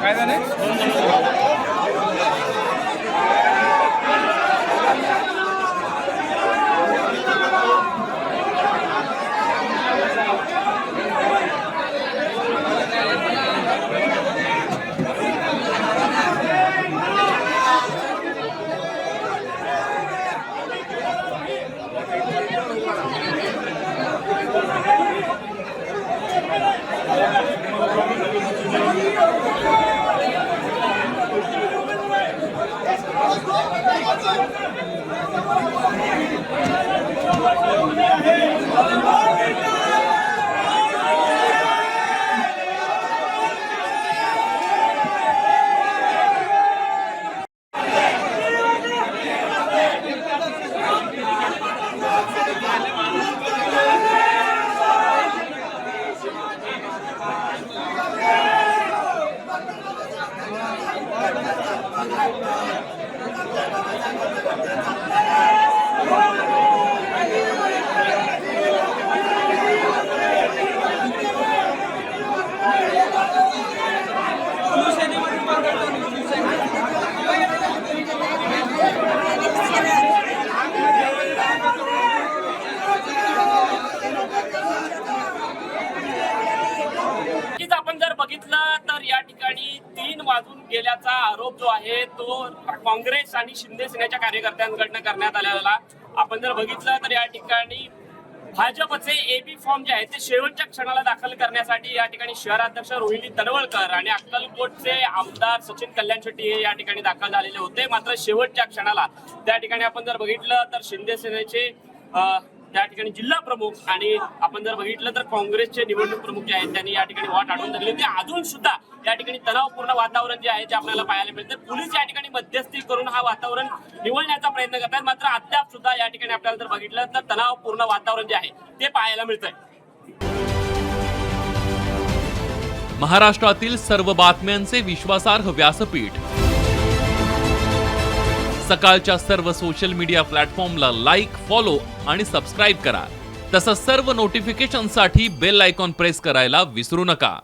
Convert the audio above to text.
काय झालं? आपण जर बघितलं तर या ठिकाणी 3 वाजून गेल्याचा आरोप जो आहे तो काँग्रेस आणि शिंदे सेनेच्या कार्यकर्त्यांकडून करण्यात आलेला आपण जर बघितलं तर या ठिकाणी भाजपचे एबी फॉर्म जे आहेत ते शेवटच्या क्षणाला दाखल करण्यासाठी या ठिकाणी शहराध्यक्ष रोहिणी तडवळकर आणि अक्कलकोटचे आमदार सचिन कल्याण शेट्टी हे या ठिकाणी दाखल झालेले होते। मात्र शेवटच्या क्षणाला त्या ठिकाणी आपण जर बघितलं तर शिंदे सेनेचे त्या ठिकाणी जिल्हा प्रमुख आणि आपण जर बघितलं तर काँग्रेसचे निवडणूक प्रमुख जे आहेत त्यांनी या ठिकाणी वाट अडवून धरली होती। अजून सुद्धा या ठिकाणी तणावपूर्ण वातावरण जे आहे ते आपल्याला पाहायला मिळते। पोलीस या ठिकाणी मध्यस्थी करून हा वातावरण निवळण्याचा प्रयत्न करतात, मात्र अद्याप सुद्धा या ठिकाणी आपल्याला जर बघितलं तर तणावपूर्ण वातावरण जे आहे ते पाहायला मिळतंय। महाराष्ट्रातील सर्व बातम्यांचे विश्वासार्ह व्यासपीठ सकाळच्या सर्व सोशल मीडिया प्लॅटफॉर्मला लाईक, फॉलो आणि सबस्क्राईब करा। तसंच सर्व नोटिफिकेशनसाठी बेल आयकॉन प्रेस करायला विसरू नका।